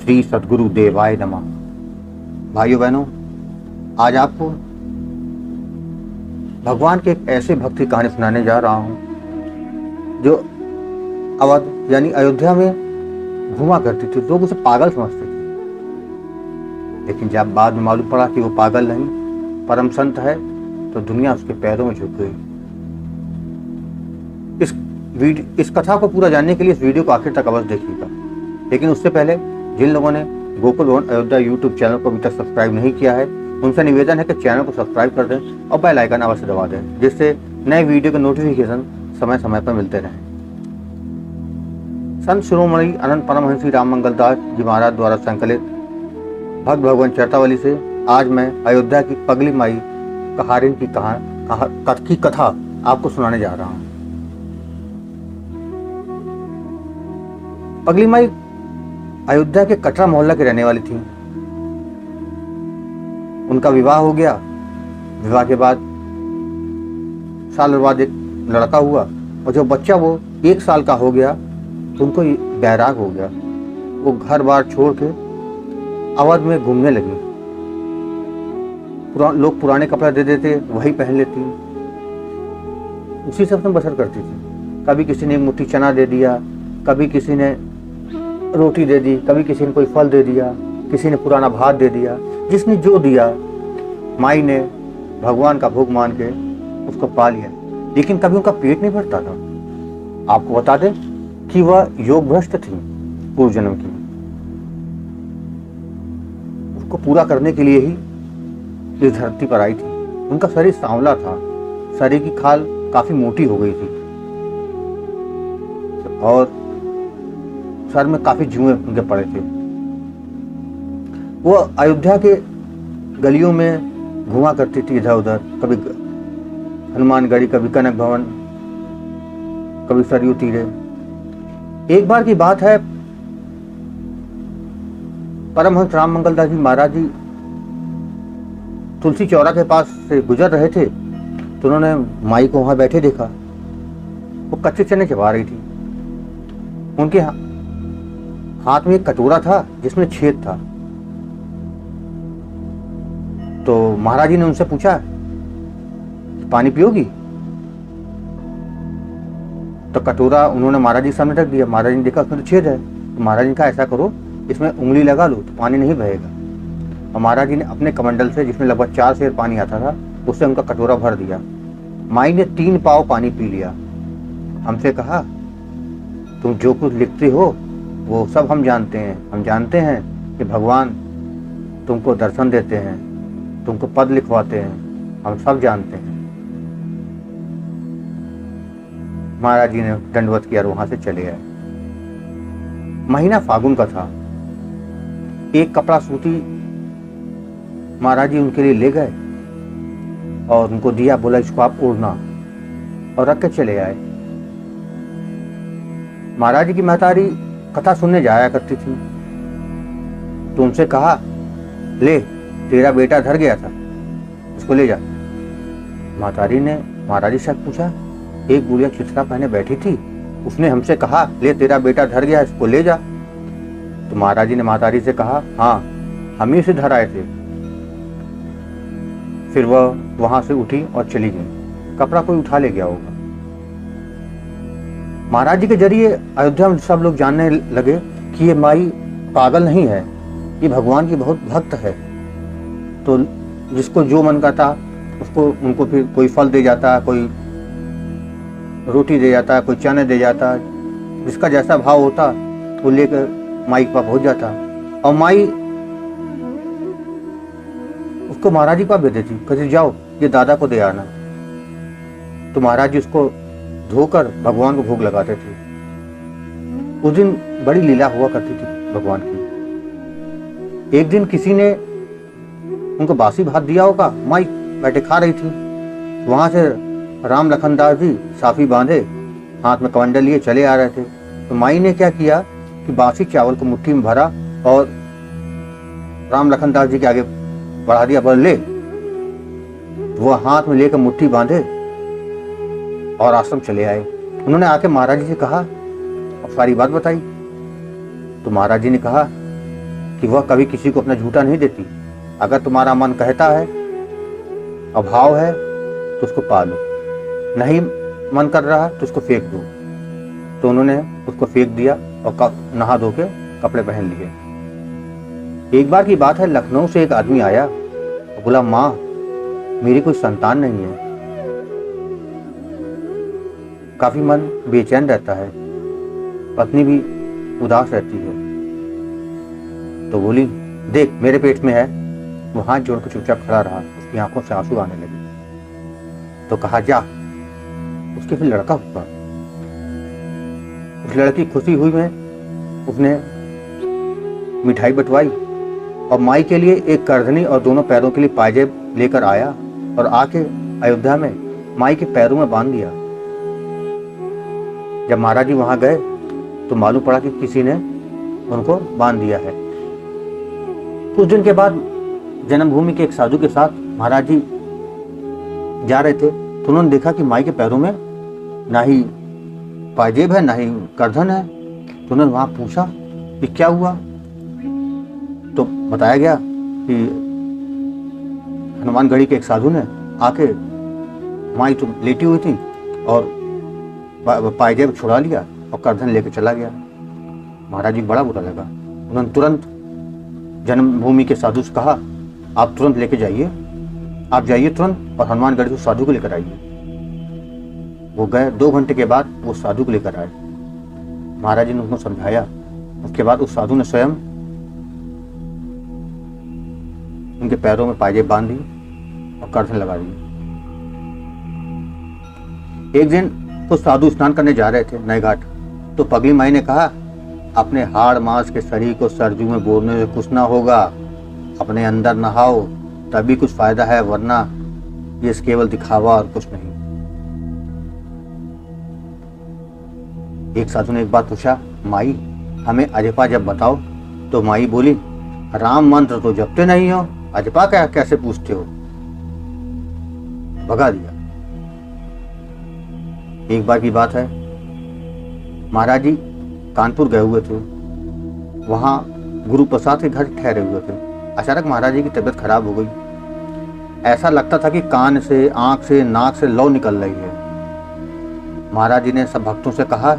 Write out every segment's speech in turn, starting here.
श्री सद्गुरु देवाय नमः। भाइयों बहनों, आज आपको भगवान के एक ऐसे भक्त की कहानी सुनाने जा रहा हूं जो अवध यानी अयोध्या में घुमा करती थी। लोग उसे पागल समझते थे, लेकिन जब बाद में मालूम पड़ा कि वो पागल नहीं, परम संत है, तो दुनिया उसके पैरों में झुक गई। इस कथा को पूरा जानने के लिए इस वीडियो को आखिर तक अवश्य देखिएगा। लेकिन उससे पहले जिन लोगों ने गोकुल भवन अयोध्या यूट्यूब चैनल को अभी तक सब्सक्राइब नहीं किया है, उनसे निवेदन है कि चैनल को सब्सक्राइब कर दें और बेल आइकन अवश्य दबा दें, जिससे नए वीडियो के नोटिफिकेशन समय समय पर मिलते रहें। संत शिरोमणि अनंत परमहंस श्री राम मंगल दास जी महाराज द्वारा संकलित भक्त भगवान चरितावली से आज मैं अयोध्या की पगली माई कहारिन की कथा आपको सुनाने जा रहा हूँ। पगली माई अयोध्या के कटरा मोहल्ला की रहने वाली थी। उनका विवाह हो गया। विवाह के बाद साल बाद एक लड़का हुआ, और जब बच्चा वो 1 साल का हो गया तो उनको बैराग हो गया। वो घर बार छोड़ के अवध में घूमने लगी। लोग पुराने कपड़े दे देते, वही पहन लेती, उसी से अपना बसर करती थी। कभी किसी ने एक मुट्ठी चना दे दिया, कभी किसी ने रोटी दे दी, कभी किसी ने कोई फल दे दिया, किसी ने पुराना भात दे दिया। जिसने जो दिया, माई ने भगवान का भोग मान के उसको पा लिया। लेकिन कभी उनका पेट नहीं भरता था। आपको बता दें कि वह योग भ्रष्ट थी पूर्व जन्म की। उसको पूरा करने के लिए ही इस धरती पर आई थी। उनका शरीर सांवला था, शरीर की खाल काफी मोटी हो गई थी और सर में काफी जुएं उनके पड़े थे। वो अयोध्या के गलियों में घुमा करती थी इधर उधर, कभी हनुमानगढ़ी, कभी कनक भवन, कभी सरयू तीरे। एक बार की बात है, परमहंस राम मंगल दास जी महाराज जी तुलसी चौरा के पास से गुजर रहे थे, तो उन्होंने माई को वहां बैठे देखा। वो कच्चे चने चबा रही थी। उनके हाथ में एक कटोरा था जिसमें छेद था। तो महाराज जी ने उनसे पूछा, पानी पियोगी? तो कटोरा उन्होंने महाराज जी के सामने रख दिया। महाराज जी ने देखा उसमें तो छेद है। तो महाराज जी ने कहा, ऐसा करो, इसमें उंगली लगा लो तो पानी नहीं बहेगा। और महाराज जी ने अपने कमंडल से, जिसमें लगभग 4 सेर पानी आता था, उससे उनका कटोरा भर दिया। माई ने 3 पाव पानी पी लिया। हमसे कहा, तुम जो कुछ लिखते हो वो सब हम जानते हैं। हम जानते हैं कि भगवान तुमको दर्शन देते हैं, तुमको पद लिखवाते हैं, हम सब जानते हैं। महाराज जी ने दंडवत किया और वहां से चले आए। महीना फागुन का था। एक कपड़ा सूती महाराज जी उनके लिए ले गए और उनको दिया, बोला इसको आप ओढ़ना, और रख के चले आए। महाराज जी की महतारी कथा सुनने जाया करती थी, तो उनसे कहा, ले तेरा बेटा धर गया था, इसको ले जा। महतारी ने महाराज जी से पूछा, एक बुढ़िया चिथड़ा पहने बैठी थी, उसने हमसे कहा, ले तेरा बेटा धर गया, इसको ले जा। तो महाराज जी ने महतारी से कहा, हाँ हम ही उसे धर आए थे। फिर वह वहां से उठी और चली गई। कपड़ा कोई उठा ले गया होगा। महाराज जी के जरिए अयोध्या में सब लोग जानने लगे कि ये माई पागल नहीं है, ये भगवान की बहुत भक्त है। तो जिसको जो मन करता उसको, उनको फिर कोई फल दे जाता, कोई रोटी दे जाता, कोई चने दे जाता, जिसका जैसा भाव होता वो लेकर माई के पास पहुंच जाता। और माई उसको महाराज जी के पास भेज देती, कहती जाओ ये दादा को दे आना। तो महाराज जी उसको धोकर भगवान को भोग लगाते थे। उस दिन बड़ी लीला हुआ करती थी भगवान की। एक दिन किसी ने उनको बासी भात दिया होगा, माई बैठे खा रही थी। वहां से राम लखन दास जी साफी बांधे, हाथ में कमंडल लिए चले आ रहे थे। तो माई ने क्या किया कि बासी चावल को मुट्ठी में भरा और राम लखन दास जी के आगे बढ़ा दिया, बोल ले। वो हाथ में लेकर मुट्ठी बांधे और आश्रम चले आए। उन्होंने आके महाराज जी से कहा और सारी बात बताई। तो महाराज जी ने कहा कि वह कभी किसी को अपना झूठा नहीं देती। अगर तुम्हारा मन कहता है, अभाव है, तो उसको पालो, नहीं मन कर रहा तो उसको फेंक दो। तो उन्होंने उसको फेंक दिया और नहा धो के कपड़े पहन लिए। एक बार की बात है, लखनऊ से एक आदमी आया और बोला, माँ मेरी कोई संतान नहीं है, काफी मन बेचैन रहता है, पत्नी भी उदास रहती है। तो बोली, देख मेरे पेट में है। वो हाथ जोड़कर चुपचाप खड़ा रहा, उसकी आंखों से आंसू आने लगे। तो कहा, जा। उसके फिर लड़का हुआ। उस लड़की खुशी हुई में उसने मिठाई बंटवाई और माई के लिए एक करधनी और दोनों पैरों के लिए पायजेब लेकर आया और आके अयोध्या में माई के पैरों में बांध दिया। जब महाराज जी वहां गए तो मालूम पड़ा कि किसी ने उनको बांध दिया है। कुछ दिन के बाद जन्मभूमि के एक साधु के साथ महाराज जी जा रहे थे, तो उन्होंने देखा कि माई के पैरों में ना ही पायजेब है ना ही करधन है। तो उन्होंने वहां पूछा कि क्या हुआ। तो बताया गया कि हनुमानगढ़ी के एक साधु ने आके, माई तो लेटी हुई थी और पायजेब छुड़ा लिया और करधन लेके चला गया। महाराज जी बड़ा बुरा लगा। उन्होंने तुरंत जन्मभूमि के साधु से कहा, आप तुरंत लेके जाइए, आप जाइए तुरंत और हनुमानगढ़ से साधु को लेकर आइए। वो गए, 2 घंटे के बाद वो साधु को लेकर आए। महाराज जी ने उनको समझाया। उसके बाद उस साधु ने स्वयं उनके पैरों में पायजेब बांध दी और करधन लगा दी। एक दिन तो साधु स्नान करने जा रहे थे नए घाट, तो पगली माई ने कहा, अपने हाड़ मांस के शरीर को सरजू में बोरने से कुछ ना होगा, अपने अंदर नहाओ तभी कुछ फायदा है, वरना ये केवल दिखावा और कुछ नहीं। एक साधु ने एक बात पूछा, माई हमें अजपा जब बताओ। तो माई बोली, राम मंत्र तो जपते नहीं हो, अजपा क्या कैसे पूछते हो। भगा दिया। एक बार की बात है, महाराज जी कानपुर गए हुए थे, वहां गुरु प्रसाद के घर ठहरे हुए थे। अचानक महाराज जी की तबीयत खराब हो गई। ऐसा लगता था कि कान से, आंख से, नाक से लौ निकल रही है। महाराज जी ने सब भक्तों से कहा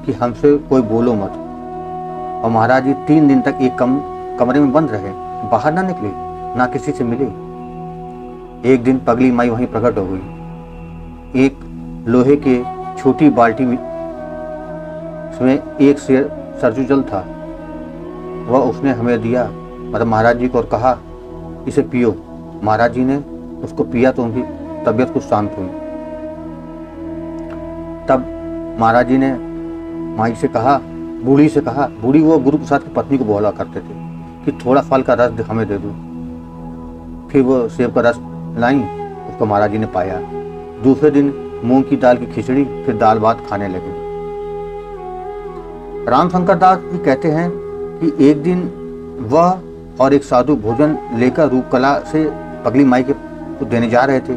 कि हमसे कोई बोलो मत, और महाराज जी 3 दिन तक एक कमरे में बंद रहे, बाहर ना निकले, ना किसी से मिले। एक दिन पगली माई वहीं प्रकट हो गई। एक लोहे के छोटी बाल्टी में उसमें एक सेर सरजू जल था, वह उसने हमें दिया, मतलब महाराज जी को, और कहा, इसे पियो। महाराज जी ने उसको पिया तो उनकी तबीयत कुछ शांत हुई। तब महाराज जी ने माई से कहा, बूढ़ी से कहा, बूढ़ी वो गुरु प्रसाद की पत्नी को बोला करते थे कि थोड़ा फल का रस हमें दे दो। फिर वो सेब का रस लाई, उसको महाराज जी ने पाया। दूसरे दिन मूंग की दाल की खिचड़ी, फिर दाल भात खाने लगे। रामशंकर दास जी कहते हैं कि एक दिन वह और एक साधु भोजन लेकर रूपकला से पगली माई के देने जा रहे थे।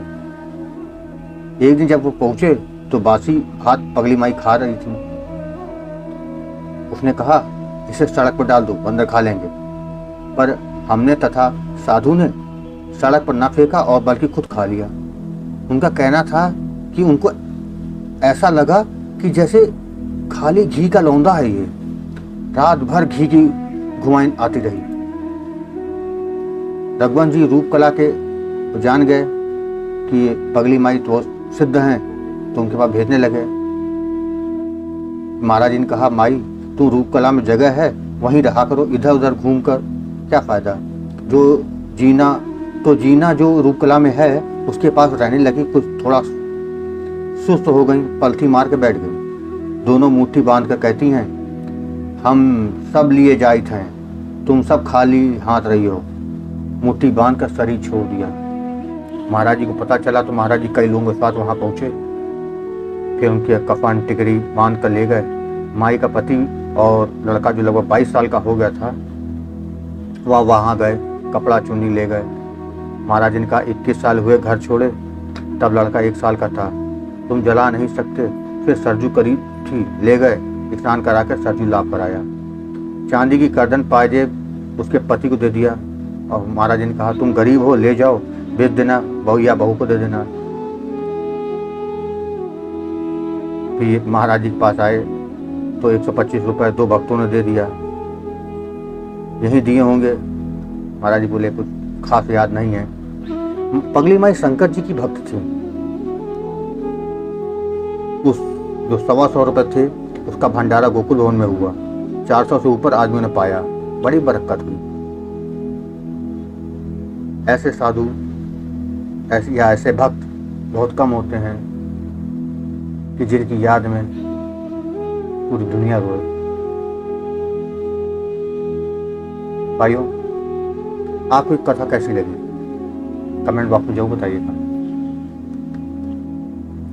एक दिन जब वो पहुंचे तो बासी भात पगली माई खा रही थी। उसने कहा, इसे सड़क पर डाल दो, बंदर खा लेंगे। पर हमने तथा साधु ने सड़क पर न फेंका और बल्कि खुद खा लिया। उनका कहना था कि उनको ऐसा लगा कि जैसे खाली घी का लौंदा है ये। रात भर घी की घुमाई आती रही। रघुवंश जी रूपकला के जान गए कि पगली माई तो सिद्ध हैं, तो उनके पास भेजने लगे। महाराज जी ने कहा, माई तू रूपकला में जगह है, वहीं रहा करो, इधर उधर घूम कर क्या फायदा। जो जीना जो रूपकला में है उसके पास रहने लगी, कुछ थोड़ा सुस्त हो गई, पलथी मार के बैठ गई। दोनों मुट्ठी बांध कर कहती हैं, हम सब लिए जाइत हैं, तुम सब खाली हाथ रही हो। मुट्ठी बांध कर शरीर छोड़ दिया। महाराज जी को पता चला तो महाराज जी कई लोगों के साथ वहां पहुंचे। फिर उनके कफन टिकरी बांध कर ले गए। माई का पति और लड़का जो लगभग 22 साल का हो गया था, वह वहां गए, कपड़ा चुन्नी ले गए। महाराज जी ने कहा, 21 साल हुए घर छोड़े, तब लड़का 1 साल का था, तुम जला नहीं सकते। फिर सरजू करीब थी, ले गए, स्नान करा कर सरजू लाभ कराया। चांदी की करदन पायजेब उसके पति को दे दिया और महाराज जी ने कहा तुम गरीब हो, ले जाओ, बेच देना, बहू या बहू को दे देना। फिर महाराज जी के पास आए तो 125 रुपए 2 भक्तों ने दे दिया। यही दिए होंगे, महाराज जी बोले कुछ खास याद नहीं है। पगली माई शंकर जी की भक्त थी। उस जो 125 रुपए थे उसका भंडारा गोकुल भवन में हुआ। 400 से ऊपर आदमियों ने पाया, बड़ी बरकत हुई। ऐसे साधु ऐसे भक्त बहुत कम होते हैं कि जिनकी याद में पूरी दुनिया रोए। भाइयों, आपको कथा कैसी लगी कमेंट बॉक्स में जरूर बताइएगा।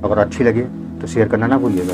अगर अच्छी लगी तो शेयर करना ना भूलिएगा।